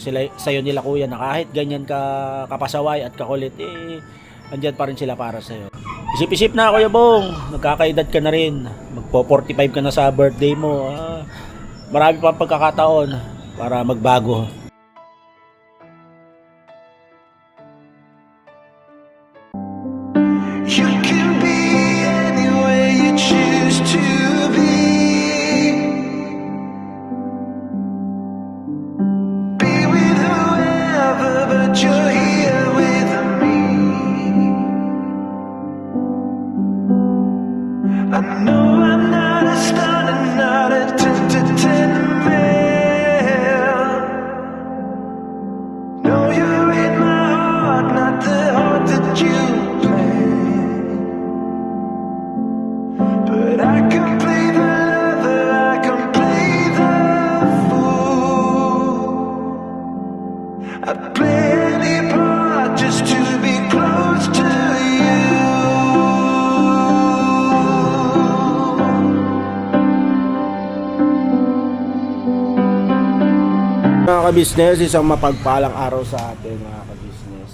sila sa'yo nila kuya na kahit ganyan ka kapasaway at kakulit, andyan pa rin sila para sa'yo. Isip-isip na Kuya Bong, nagkakaedad ka na rin, magpo 45 ka na sa birthday mo. Marami pa pagkakataon para magbago. You can be anywhere you choose to be. Be with whoever, but you're here with me. I know I'm not a star and not a 10 man. No, you're in my heart, not the heart that you planned. But I can play the lover, I can play the fool. I'd play any part just to be close to you. Mga ka-business, isang mapagpalang araw sa atin mga ka-business.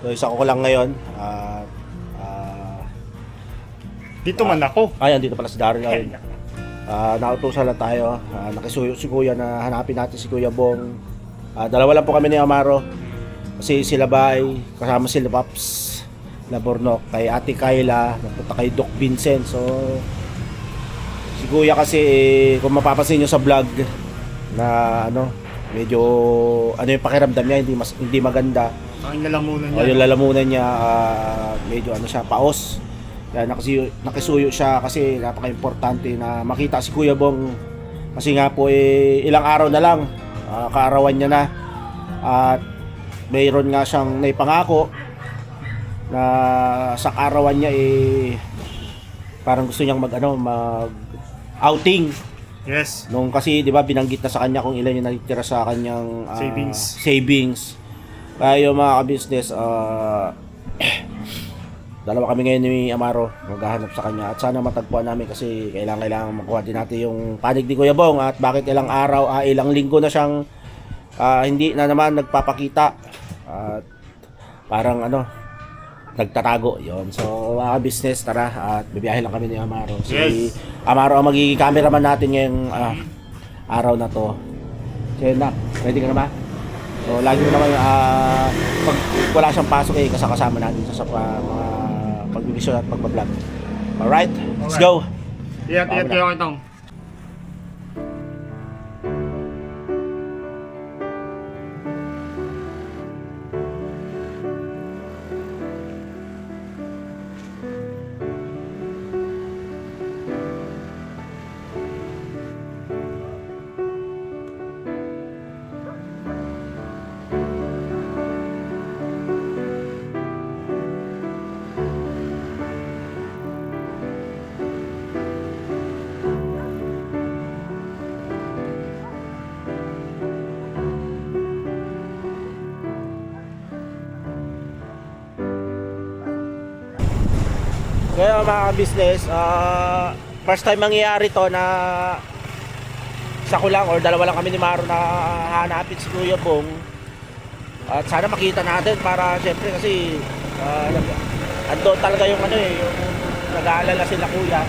So isa ko lang ngayon at Dito man ako. ayan, dito pala si Daryl ngayon. Nautusan lang tayo. Nakisuyo si Kuya na hanapin natin si Kuya Bong. Dalawa lang po kami ni Amaro. Kasi sila Bay, kasama sila Paps, Labornok, kay Ate Kayla, napunta kay Doc Vincent. So si Kuya kasi kung mapapansin nyo sa vlog na medyo yung pakiramdam niya hindi maganda. Ang lalamunan O niya. yung lalamunan niya medyo siya paos. Kaya nakisuyo siya kasi napaka-importante na makita si Kuya Bong kasi nga po ilang araw na lang kaarawan niya na at mayroon nga siyang naipangako na sa kaarawan niya parang gusto niyang mag outing. Yes. Nung kasi 'di ba binanggit na sa kanya kung ilan yung natitira sa kanyang savings. Kaya yung mga ka-business dalawa kami ngayon ni Amaro maghahanap sa kanya at sana matagpuan namin kasi kailangan makuha din natin yung panig ni Kuya Bong at bakit ilang araw, ilang linggo na siyang hindi na naman nagpapakita at parang nagtatago yon. So mga business, tara at bibiyahe lang kami ni Amaro. Si Amaro ang magiging cameraman natin ngayong araw na to. So yun na, ready ka na ba? So lagi mo naman pag wala siyang pasok kasama natin sa mga pagbibisyon at pagbablog. Alright, let's go! Iyan kayo itong. Kaya mga business, first time mangyayari to na isa ko lang or dalawa lang kami ni Maro na hanapin si Kuya Bong. At sana makita natin para syempre kasi ando talaga yung yung nag-aalala sila Kuya.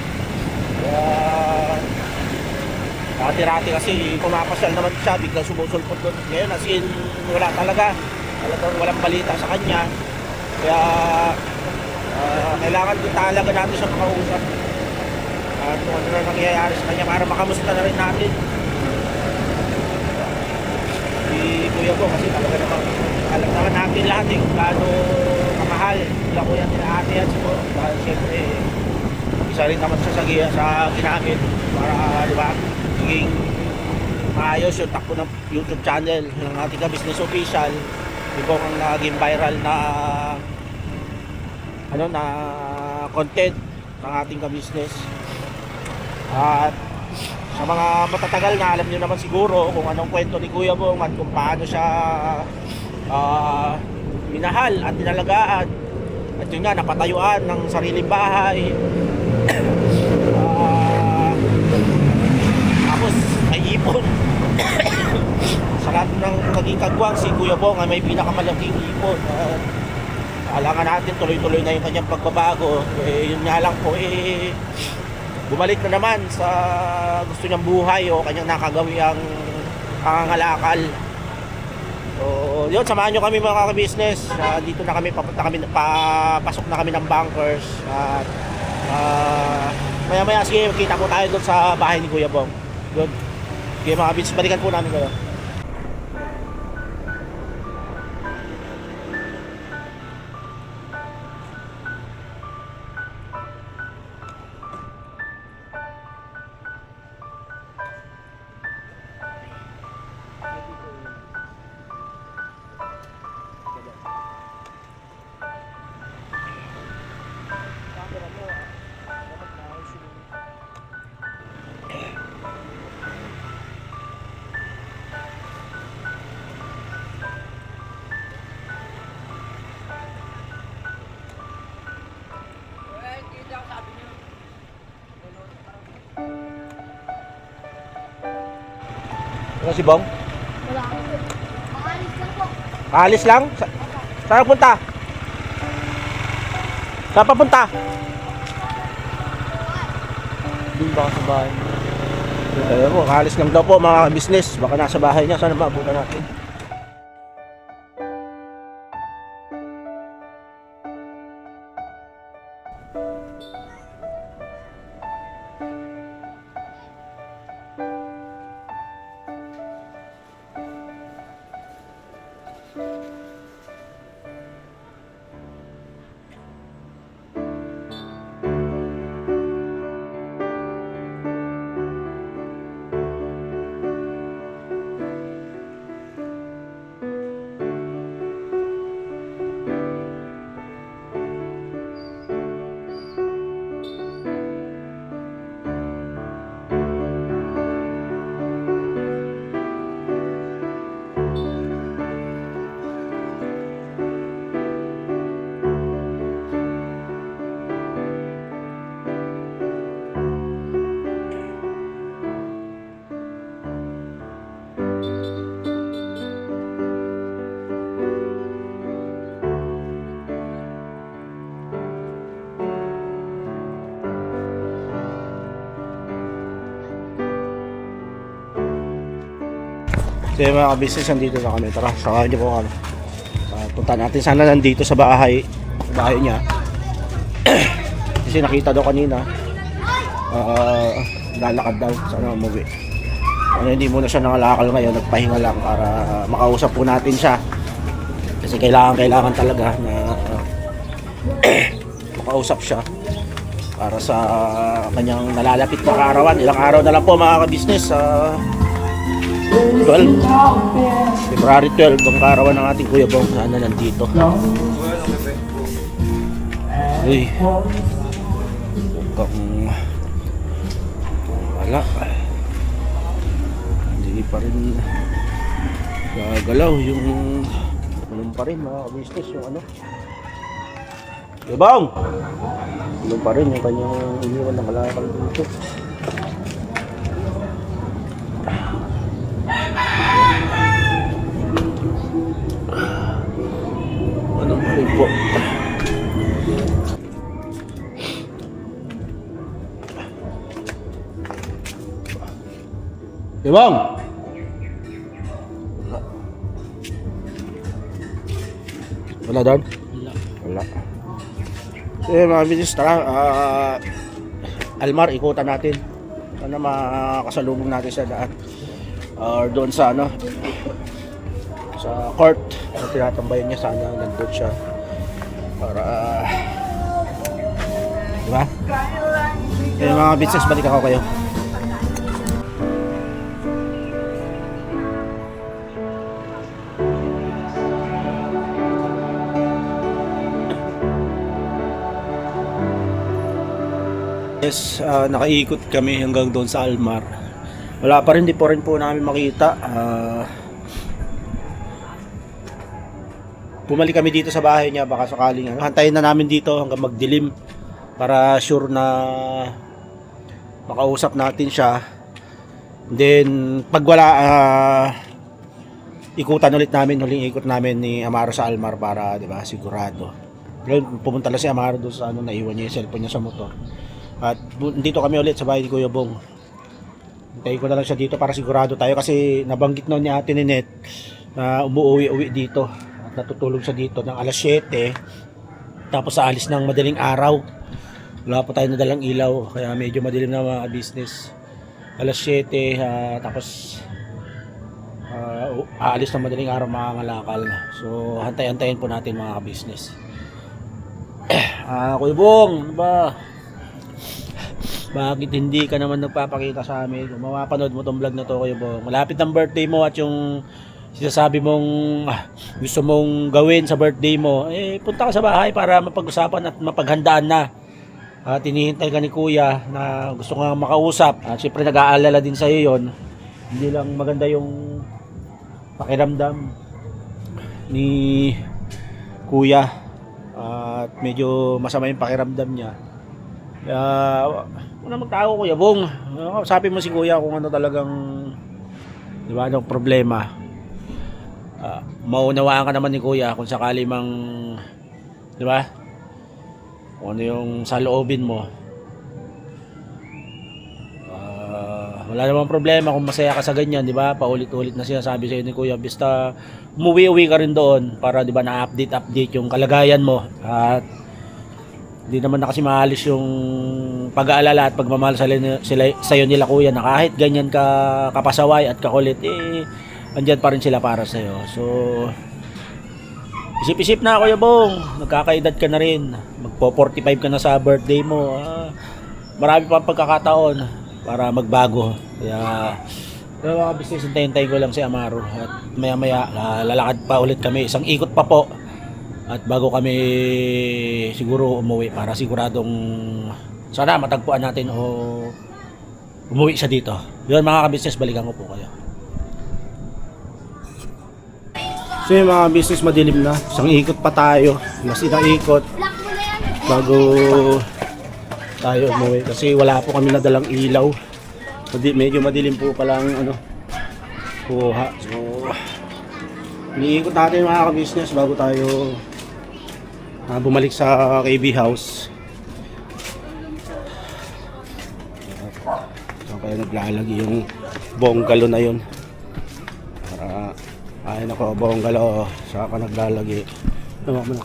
Dati kasi pumapasyal naman siya, biglang sumusulpot doon. Ngayon as in wala talagang walang balita sa kanya. Kaya kailangan din talaga natin siya makausap at kung ano na nangyayari sa kanya para makamusta na rin natin si Kuya Bong kasi talaga naman alam naman natin lahat kung gaano kamahal sila Kuya nila ate yan siguro dahil syempre isa rin naman siya sa ginamit para diba maging maayos yung takbo ng YouTube channel ng ating business official. Ito ang naging viral na content ng ating ka-business. At sa mga matatagal na alam nyo naman siguro kung anong kwento ni Kuya Bong at kung paano siya minahal at tinalagaan at yun nga napatayuan ng sariling bahay. Tapos may ipon sa lahat ng naging kagwang, si Kuya Bong ay may pinakamalaking ipon. Kailangan natin tuloy-tuloy na yung kanyang pagbabago. Yun nga lang po, bumalik na naman sa gusto niyang buhay o kanyang nakagawiang pangangalakal. So, yun, samahan nyo kami mga ka-business. Dito na kami, papasok na kami ng bunkers. At maya-maya, sige, kita po tayo doon sa bahay ni Kuya Bong. Good. Sige mga ka-business, balikan po namin kayo. Ano si Bong? Wala. Maalis lang po. Aalis lang? Saan punta? Saan papunta? Doon baka sa bahay. Ayun po, aalis lang daw po mga business. Baka nasa bahay niya. Saan ba? Punta natin. So yung mga business, nandito na kami. Tara, sakahan niyo po kami. Punta natin sana nandito sa bahay niya. Kasi nakita daw kanina, lalakad daw, sana umuwi. Ano, hindi muna siya nangalakal ngayon, nagpahinga lang para makausap po natin siya. Kasi kailangan talaga na makausap siya para sa kanyang nalalapit na kaarawan. Ilang araw na lang po mga ka-business, 12 February 12 ang kaarawan ng ating Kuya Bong. Sana nandito. Uy, mukhang wala, hindi pa rin gagalaw yung ganun pa rin mga business yung ano. Kuya Bong, ganun pa rin yung kanyang iniwan ng kalakal dito. Anong rin po. Bang! Wala doon? Wala. Mga business, tara. Almar, ikutan natin. Sana makasalubong natin sa daan. Or doon sa ano, sa court na tinatambayan niya, sana nandun siya para diba? Mga business, balik ako kayo. Yes, nakaikot kami hanggang doon sa Almar. Wala pa rin, di po rin po namin makita. Bumalik kami dito sa bahay niya, baka sakaling hantayin na namin dito hanggang magdilim para sure na makausap natin siya. Then pag wala, ikutan ulit namin, huling ikot namin ni Amaro sa Almar para, di ba, sigurado. Ngayon, pumunta lang si Amaro doon sa naiwan niya yung cellphone niya sa motor. At dito kami ulit sa bahay ni Kuya Bong. Hintayin ko na lang siya dito para sigurado tayo kasi nabanggit na ni Ate Ninette na umuwi dito at natutulog siya dito ng alas 7 tapos sa alis ng madaling araw. Wala pa tayo nadalang ilaw kaya medyo madilim na mga business. Alas 7 tapos aalis ng madaling araw mga ngalakal. So hantay-hantayin po natin mga business. Kuya Bong, ano ba? Bakit hindi ka naman nagpapakita sa amin? Kung mapapanood mo tong vlog na to, Kuya Bong, malapit ang birthday mo at yung sinasabi mong gusto mong gawin sa birthday mo, punta ka sa bahay para mapag-usapan at mapaghandaan na. At hinihintay ka ni Kuya na gusto nga makausap. At syempre nag-aalala din sa'yo yon. Hindi lang maganda yung pakiramdam ni Kuya. At medyo masama yung pakiramdam niya. Kaya huwag na magtao, Kuya Bong. Sabi mo si Kuya kung ano talagang, di ba, anong problema. Maunawaan ka naman ni Kuya kung sakali mang, di ba, kung ano yung saloobin mo. Wala namang problema kung masaya ka sa ganyan, di ba? Paulit-ulit na sinasabi sa'yo ni Kuya. Basta umuwi-uwi ka rin doon para, di ba, na-update yung kalagayan mo. At hindi naman na kasi maalis yung pag-aalala at pagmamahal sa'yo nila Kuya na kahit ganyan ka kapasaway at kakulit, andyan pa rin sila para sa'yo. So, isip-isip na, Kuya Bong. Nagkakaedad ka na rin. Magpo-45 ka na sa birthday mo. Marami pa pagkakataon para magbago. Kaya, mga business, hintayin ko lang si Amaro. At maya-maya, lalakad pa ulit kami. Isang ikot pa po. At bago kami siguro umuwi para siguradong sana matagpuan natin o umuwi siya dito. Yun mga ka-business, balikan ko po kayo. So yung mga business, madilim na. Isang ikot pa tayo. Mas isang ikot bago tayo umuwi. Kasi wala po kami nadalang ilaw. Medyo madilim po palang kuha. So iniikot natin mga ka-business bago tayo bumalik sa KB house. So kaya naglalagi yung bongalo na yun. Ay nako, bongalo. Saka ka naglalagi. Tama mo na.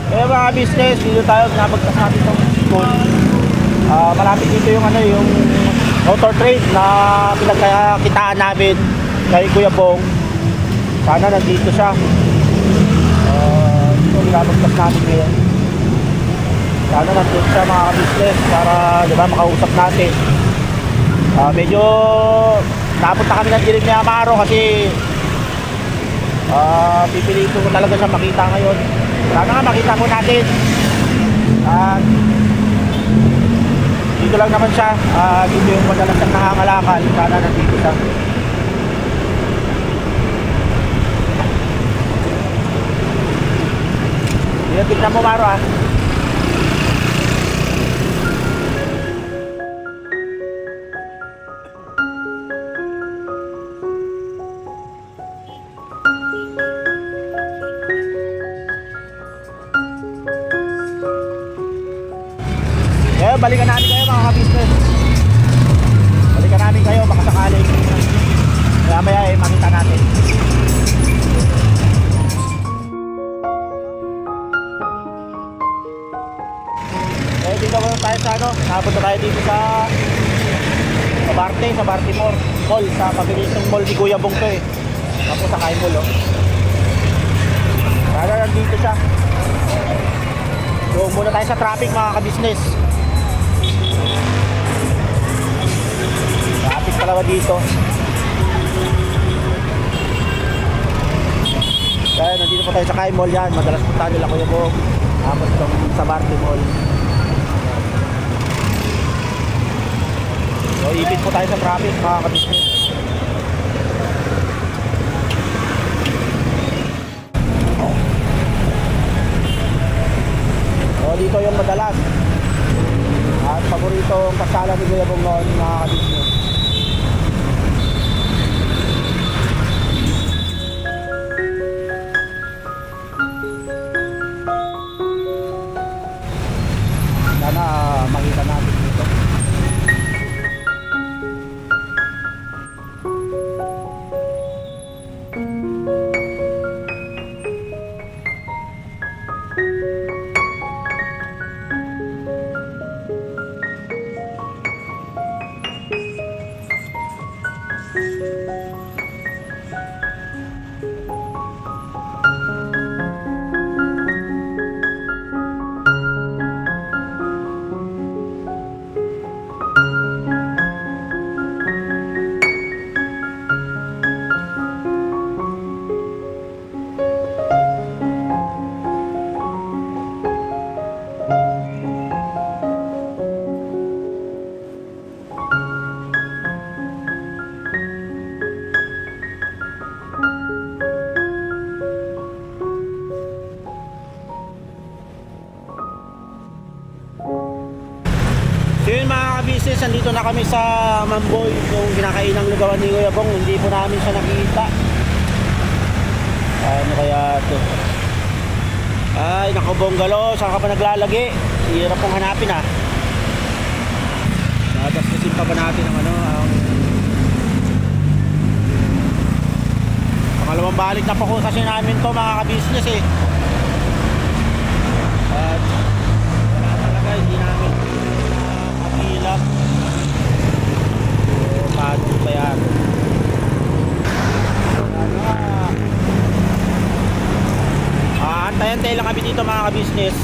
Kaya mga business, dito tayo nabagtas natin itong school. Malapit dito yung yung motor trade na pinagkakitaan namin kay Kuya Bong. Sana nandito siya. Ito nabagtas natin ngayon. Sana nandito siya mga business para, di ba, makausap natin. Medyo napunta kami ng dilim ni Amaro kasi pipilitin ko talaga siya makita ngayon. Sana nga makita po natin. At dito lang naman siya. Dito yung madalas siyang nangangalakal. Sana nandito siya. Yan, tignan mo Maro ah. Kaya balikan namin kayo mga ka-business. Balikan namin kayo baka sakaling maya eh makita natin. Eh dito ko tayo sa ano, napunta tayo dito sa Baltimore Mall, sa pabilisong mall ni Kuya Bong to eh. Tapos sa Kaimol oh. Kaya nandito siya. So muna tayo sa traffic mga ka-business. Traffic talaga dito. Kaya nandito po tayo sa Kai Mall yan. Madalas punta nila Kuya Bong. Tapos itong sa Baltimore Mall. So ipit po tayo sa traffic mga ka-business. So dito yung madalas. At paboritong pasala ni Kuya Bong noon mga ka-business. Sana makita natin dito. So yun mga ka-business, andito na kami sa Mamboy, yung kinakainang lugawan ni Kuya Bong. Hindi po namin siya nakita. Ano kaya ito? Ay, naku Bonggalo, saan ka pa naglalagi? Hirap pong hanapin ah. Nadaskasin pa ba natin ang ano, ang pangalawang balik na po kasi namin to mga ka-business eh. At wala talaga, hindi namin hilap. So, paano ba yan? Antay-antay lang kami dito mga ka-business.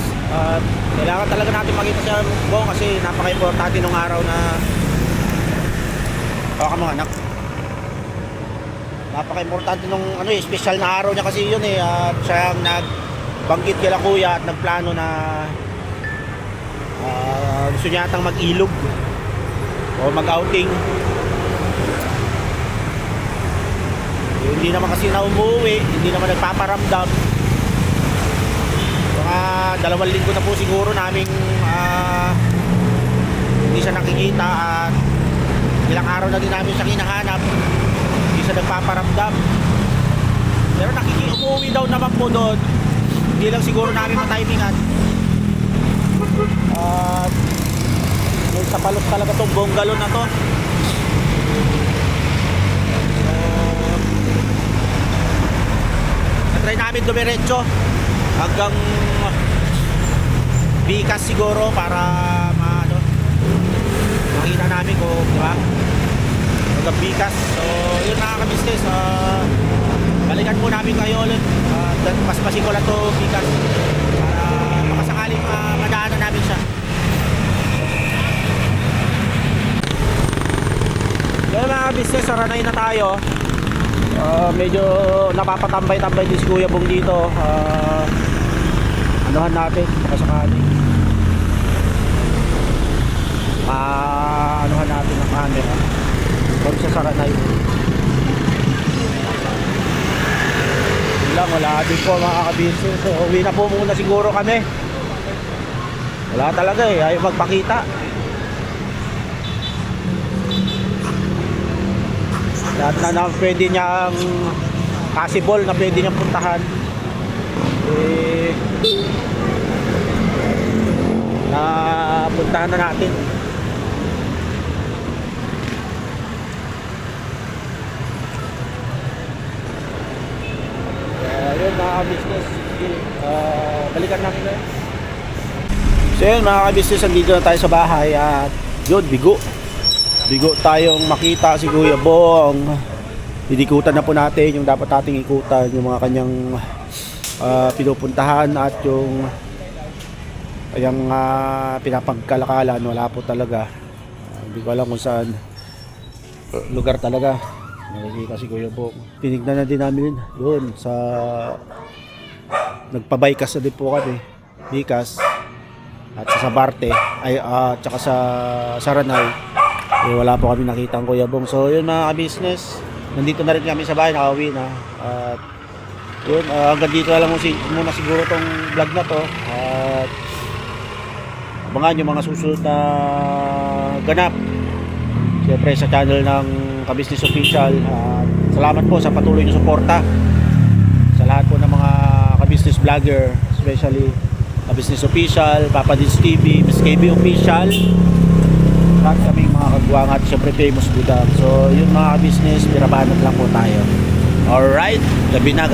Kailangan talaga natin makita siya Bong kasi napaka-importante nung araw na baka mga anak. Napaka-importante nung ano eh, special na araw niya kasi yun eh. At siya ang nagbanggit kila Kuya at nagplano na gusto niya atang mag-ilog o mag-outing. Hindi naman kasi na umuwi, hindi naman nagpaparamdam. Mga 2 linggo na po siguro naming hindi siya nakikita at ilang araw na din namin siya kinahanap. Hindi siya nagpaparamdam. Pero umuwi daw naman po doon. Hindi lang siguro namin matimingan. May sapalos talaga tong Bonggalo na to. Try namin dumiretso hanggang Bikas siguro para makita namin kung hanggang Bikas. So yun mga ka-business, balikan po namin kayo ulit. Paspasin ko lang to Bikas para makasakaling madaanan namin siya. Kaya mga business, saranay na tayo. Medyo napapatambay-tambay din si Kuya Bong dito. Anuhan natin, makasakali. anuhan natin ang camera doon sa Saranay. Yun lang, wala din po mga ka-business. So, uwi na po muna siguro kami. Wala talaga eh, ayaw magpakita. Lahat na pwede niyang possible na pwede niyang puntahan eh, na puntahan na natin. Yun mga ka-business, balikan namin na. So yun mga ka-business, nandito na tayo sa bahay at yun, bigo tayong makita si Kuya Bong. Idikutan na po natin yung dapat nating ikutan, yung mga kanyang pinupuntahan at yung pinapagkalakalan. Wala po talaga, hindi ko alam kung saan lugar talaga nakikita si Kuya Bong. Tinignan na din namin yun sa nagpabaykas na din po kami, Bikas at sa Sabarte ay at saka sa Saranay. Wala po kami nakita ang Kuya Bong. So yun mga ka-business, nandito na rin kami sa bahay, nakauwi na. At yun, hanggang dito na lang muna siguro tong vlog na to. At abangan yung mga susunod na ganap siyempre sa channel ng Ka-Business Official. At salamat po sa patuloy na suporta sa lahat po ng mga ka-business vlogger, especially Ka-Business Official, Papa Dins TV, Miss KB Official, at kaming mga kagwang at syempre Famous Budang. So yun mga business, pirabanat lang po tayo. Alright, gabi na.